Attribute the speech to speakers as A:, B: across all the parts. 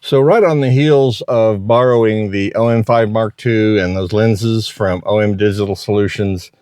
A: So right on the heels of borrowing the OM5 Mark II and those lenses from OM Digital Solutions,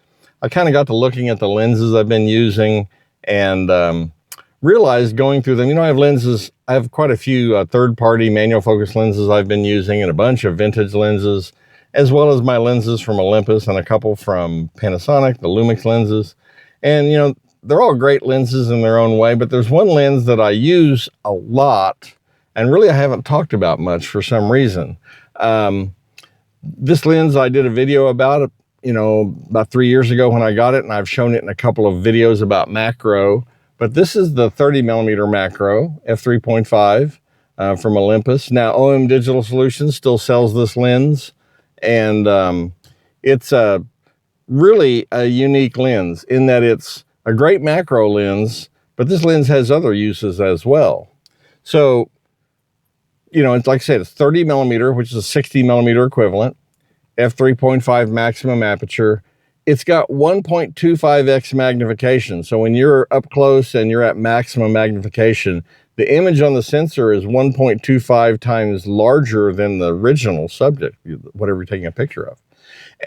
A: I kind of got to looking at the lenses I've been using and realized going through them, I have lenses, I have quite a few third-party manual focus lenses I've been using and a bunch of vintage lenses, as well as my lenses from Olympus and a couple from Panasonic, the Lumix lenses. And, they're all great lenses in their own way, but there's one lens that I use a lot and really I haven't talked about much for some reason. This lens I did a video about, about 3 years ago when I got it, and I've shown it in a couple of videos about macro, but this is the 30mm macro, f3.5 from Olympus. Now, OM Digital Solutions still sells this lens, and it's really a unique lens in that it's a great macro lens, but this lens has other uses as well. So, it's like I said, it's 30mm, which is a 60mm equivalent, f3.5 maximum aperture. It's got 1.25x magnification. So when you're up close and you're at maximum magnification, the image on the sensor is 1.25 times larger than the original subject, whatever you're taking a picture of.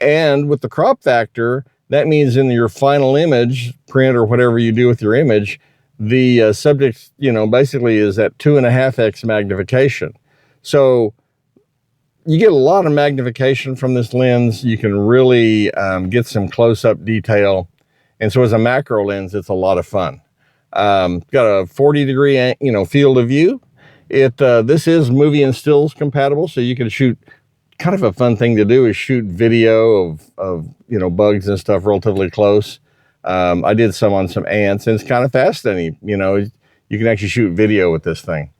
A: And with the crop factor, that means in your final image, print or whatever you do with your image, the subject, basically is at 2.5x magnification. So you get a lot of magnification from this lens. You can really get some close-up detail. And so as a macro lens, it's a lot of fun. Got a 40-degree, field of view. This is movie and stills compatible, so you can shoot. Kind of a fun thing to do is shoot video of bugs and stuff relatively close. I did some on some ants, and it's kind of fascinating. You can actually shoot video with this thing.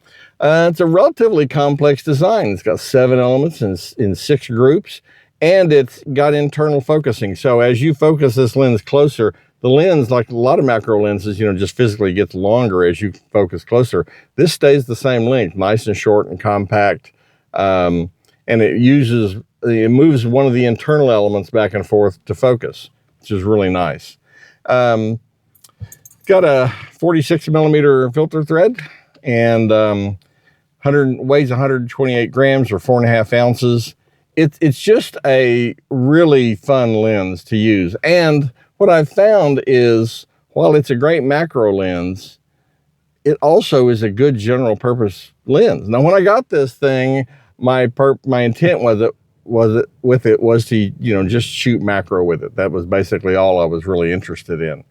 A: It's a relatively complex design. It's got 7 elements in 6 groups, and it's got internal focusing. So as you focus this lens closer, the lens, like a lot of macro lenses, just physically gets longer as you focus closer. This stays the same length, nice and short and compact. And it moves one of the internal elements back and forth to focus, which is really nice. Got a 46mm filter thread, and weighs 128 grams or 4.5 ounces. It's just a really fun lens to use. And what I've found is, while it's a great macro lens, it also is a good general purpose lens. Now, when I got this thing, my intent was to just shoot macro with it. That was basically all I was really interested in.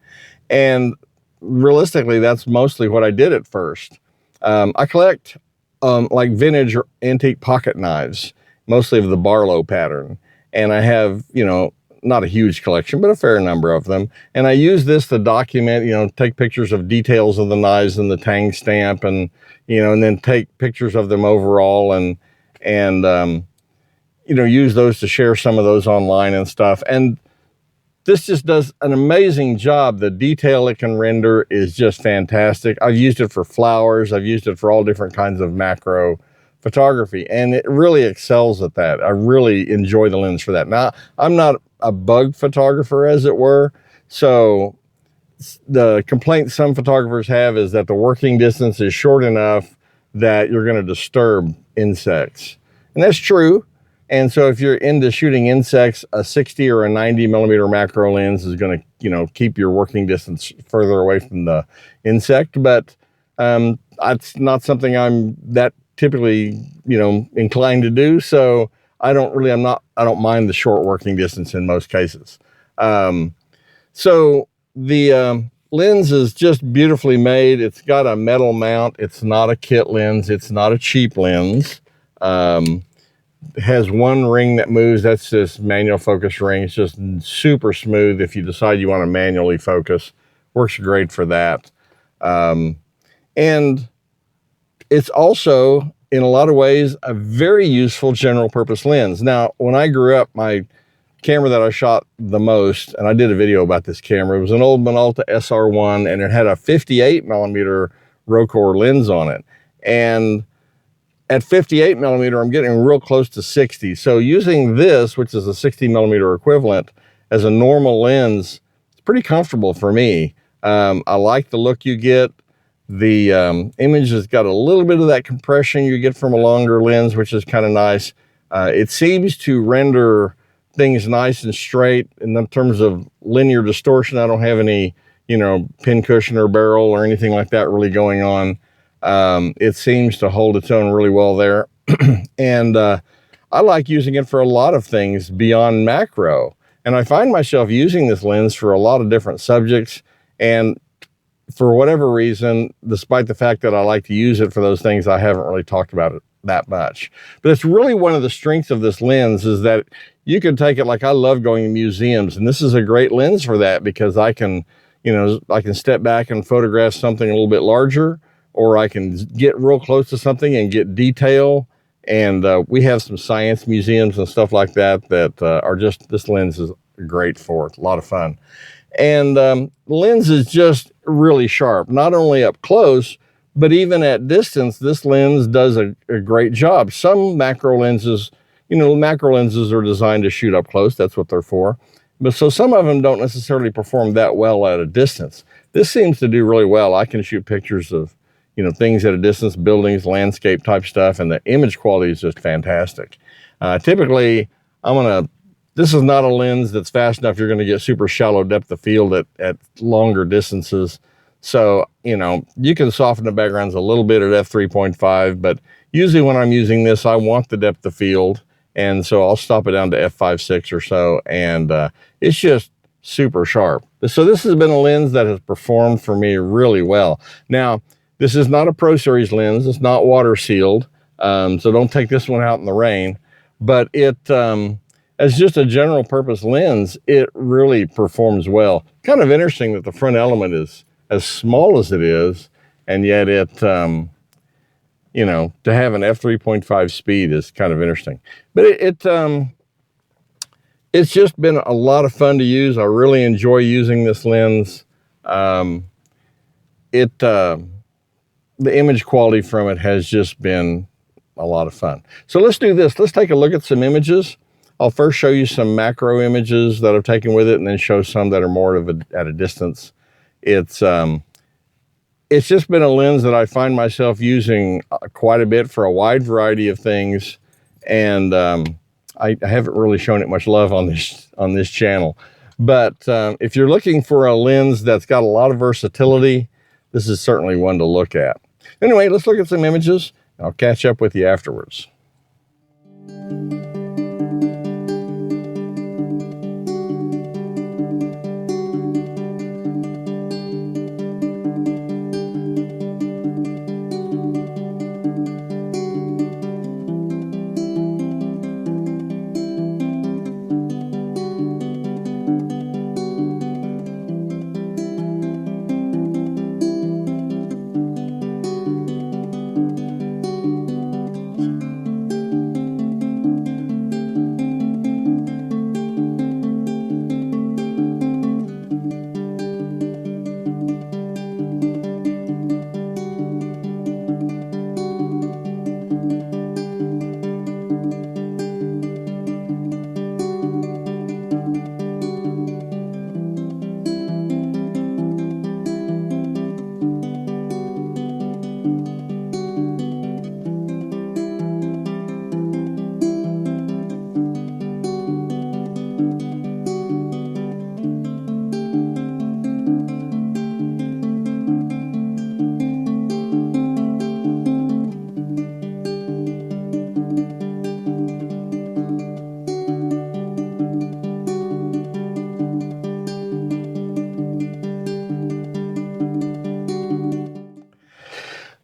A: And realistically, that's mostly what I did at first. I collect like vintage or antique pocket knives, mostly of the Barlow pattern. And I have, not a huge collection, but a fair number of them. And I use this to document, take pictures of details of the knives and the tang stamp and then take pictures of them overall and use those to share some of those online and stuff. And this just does an amazing job. The detail it can render is just fantastic. I've used it for flowers. I've used it for all different kinds of macro photography, and it really excels at that. I really enjoy the lens for that. Now, I'm not a bug photographer, as it were, so the complaint some photographers have is that the working distance is short enough that you're going to disturb insects. And that's true. And so if you're into shooting insects, a 60 or a 90mm macro lens is going to, keep your working distance further away from the insect. But it's not something I'm that typically, inclined to do. So I don't mind the short working distance in most cases. So the lens is just beautifully made. It's got a metal mount. It's not a kit lens. It's not a cheap lens. It has one ring that moves. That's this manual focus ring. It's just super smooth if you decide you want to manually focus. Works great for that. And it's also, in a lot of ways, a very useful general purpose lens. Now, when I grew up, my camera that I shot the most, and I did a video about this camera, it was an old Minolta SR1, and it had a 58mm Rocore lens on it. And at 58mm, I'm getting real close to 60. So using this, which is a 60mm equivalent, as a normal lens, it's pretty comfortable for me. I like the look you get. The image has got a little bit of that compression you get from a longer lens, which is kind of nice. It seems to render things nice and straight. In terms of linear distortion, I don't have any, you know, pin cushion or barrel or anything like that really going on. It seems to hold its own really well there. And I like using it for a lot of things beyond macro. And I find myself using this lens for a lot of different subjects. And for whatever reason, despite the fact that I like to use it for those things, I haven't really talked about it that much. But it's really one of the strengths of this lens is that you can take it, like I love going to museums, and this is a great lens for that because I can, you know, I can step back and photograph something a little bit larger, or I can get real close to something and get detail. And we have some science museums and stuff like that that are just, this lens is great for it. A lot of fun. And the lens is just really sharp, not only up close, but even at distance, this lens does a great job. Some macro lenses, you know, macro lenses are designed to shoot up close. That's what they're for. But so some of them don't necessarily perform that well at a distance. This seems to do really well. I can shoot pictures of, you know, things at a distance, buildings, landscape type stuff, and the image quality is just fantastic. Typically, this is not a lens that's fast enough you're going to get super shallow depth of field at longer distances. So, you know, you can soften the backgrounds a little bit at f3.5, but usually when I'm using this, I want the depth of field. And so I'll stop it down to f5.6 or so, and it's just super sharp. So this has been a lens that has performed for me really well. Now, this is not a Pro Series lens. It's not water sealed, so don't take this one out in the rain. But it, as just a general purpose lens, it really performs well. Kind of interesting that the front element is as small as it is, and yet it, you know, to have an f3.5 speed is kind of interesting. But it's just been a lot of fun to use. I really enjoy using this lens. The image quality from it has just been a lot of fun. So let's do this. Let's take a look at some images. I'll first show you some macro images that I've taken with it, and then show some that are more at a distance. It's just been a lens that I find myself using quite a bit for a wide variety of things, and I haven't really shown it much love on this channel. But if you're looking for a lens that's got a lot of versatility, this is certainly one to look at. Anyway, let's look at some images. I'll catch up with you afterwards.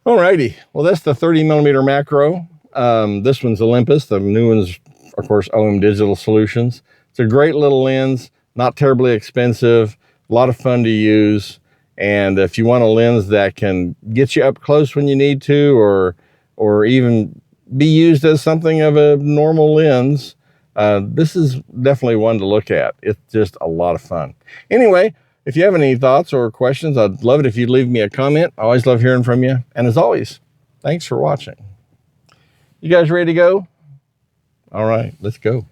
A: Alrighty, well, that's the 30mm macro. This one's Olympus. The new one's, of course, OM Digital Solutions. It's a great little lens, not terribly expensive, a lot of fun to use. And if you want a lens that can get you up close when you need to, or even be used as something of a normal lens, this is definitely one to look at. It's just a lot of fun. Anyway, if you have any thoughts or questions, I'd love it if you'd leave me a comment. I always love hearing from you. And as always, thanks for watching. You guys ready to go? All right, let's go.